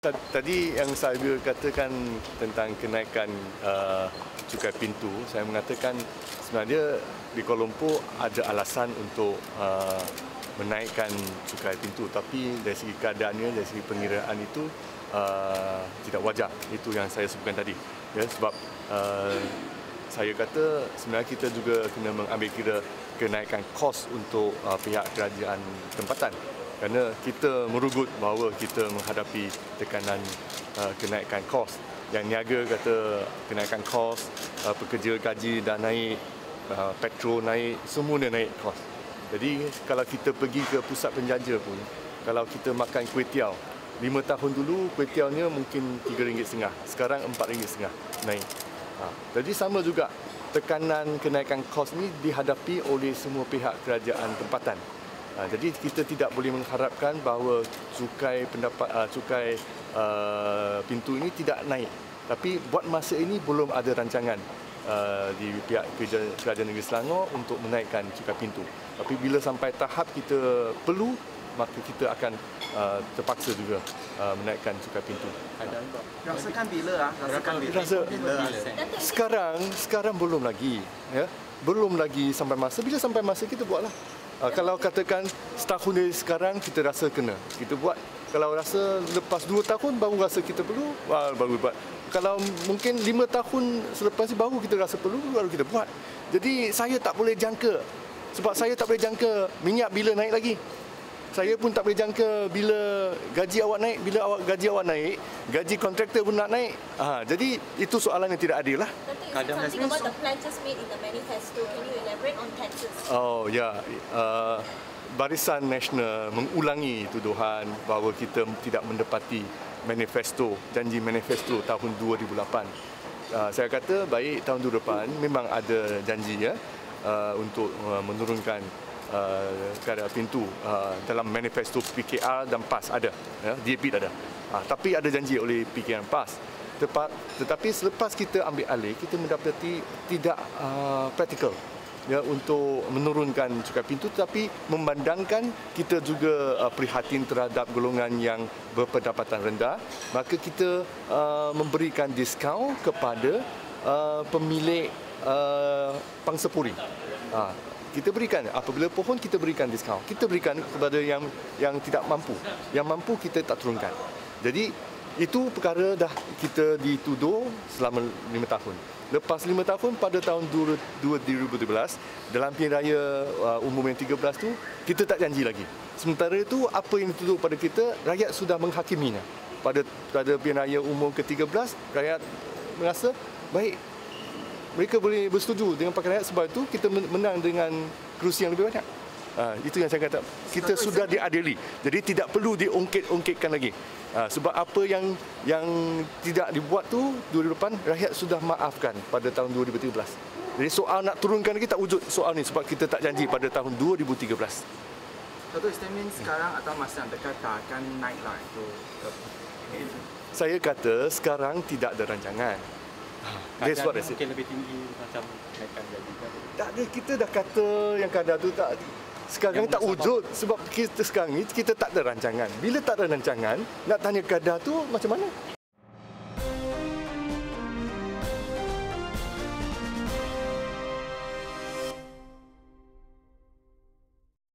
Tadi yang saya katakan tentang kenaikan cukai pintu, saya mengatakan sebenarnya di Kuala Lumpur ada alasan untuk menaikkan cukai pintu, tapi dari segi keadaannya, dari segi pengiraan itu tidak wajar. Itu yang saya sebutkan tadi. Ya, sebab saya kata sebenarnya kita juga kena mengambil kira kenaikan kos untuk pihak kerajaan tempatan. Kerana kita merugut bahawa kita menghadapi tekanan kenaikan kos. Yang niaga kata kenaikan kos, pekerja gaji dah naik, petrol naik, semua dah naik kos. Jadi kalau kita pergi ke pusat penjaja pun, kalau kita makan kuih tiaw, 5 tahun dulu kuih tiawnya mungkin RM3.5, sekarang RM4.5 naik. Jadi sama juga tekanan kenaikan kos ni dihadapi oleh semua pihak kerajaan tempatan. Jadi kita tidak boleh mengharapkan bahawa cukai pintu ini tidak naik. Tapi buat masa ini belum ada rancangan di pihak Kerajaan Negeri Selangor untuk menaikkan cukai pintu. Tapi bila sampai tahap kita perlu, maka kita akan terpaksa juga menaikkan cukai pintu. Rasakan bila? Sekarang belum lagi, ya. Belum lagi sampai masa. Bila sampai masa kita buatlah. Kalau katakan setahun dari sekarang kita rasa kena, kita buat. Kalau rasa lepas 2 tahun baru rasa kita perlu, baru buat. Kalau mungkin 5 tahun selepas itu baru kita rasa perlu, baru kita buat. Jadi saya tak boleh jangka. Sebab saya tak boleh jangka minyak bila naik lagi. Saya pun tak boleh jangka bila gaji awak naik, gaji gaji kontraktor pun nak naik. Jadi itu soalan yang tidak adil lah. Something about the pledges made in the manifesto. Can you elaborate on taxes? Oh ya, Barisan Nasional mengulangi tuduhan bahawa kita tidak mendapati janji manifesto tahun 2008. Saya kata baik tahun 2008 memang ada janji ya untuk menurunkan kadar pintu dalam manifesto PKR dan PAS ada, ya, DAP ada. Tapi ada janji oleh PKR dan PAS. Tetapi selepas kita ambil alih, kita mendapati tidak praktikal ya untuk menurunkan cukai pintu, tapi memandangkan kita juga prihatin terhadap golongan yang berpendapatan rendah, maka kita memberikan diskaun kepada pemilik pangsapuri. Kita berikan apabila pohon kita berikan diskaun. Kita berikan kepada yang tidak mampu. Yang mampu kita tak turunkan. Jadi itu perkara dah kita dituduh selama 5 tahun. Lepas 5 tahun pada tahun 2017 dalam pilihan raya umum yang 13 tu kita tak janji lagi. Sementara itu apa yang dituduh pada kita, rakyat sudah menghakiminya. Pada pilihan raya umum ke-13 rakyat merasa baik, mereka boleh bersetuju dengan pakaian rakyat, sebab itu kita menang dengan kerusi yang lebih banyak. Itu yang saya kata, kita sudah diadili. Jadi tidak perlu diungkit-ungkitkan lagi. Sebab apa yang tidak dibuat tu 2008 rakyat sudah maafkan pada tahun 2013. Jadi soal nak turunkan lagi tak wujud soal ni, sebab kita tak janji pada tahun 2013. Dato' Istimin sekarang atau masa yang dekat tak akan naik lah itu? Saya kata sekarang tidak ada rancangan. Kadar mungkin lebih tinggi macam naikkan gaji. Tak ada, kita dah kata yang kadar tu tak sekarang tak wujud, sebab kita sekarang ni kita tak ada rancangan. Bila tak ada rancangan, nak tanya kadar tu macam mana?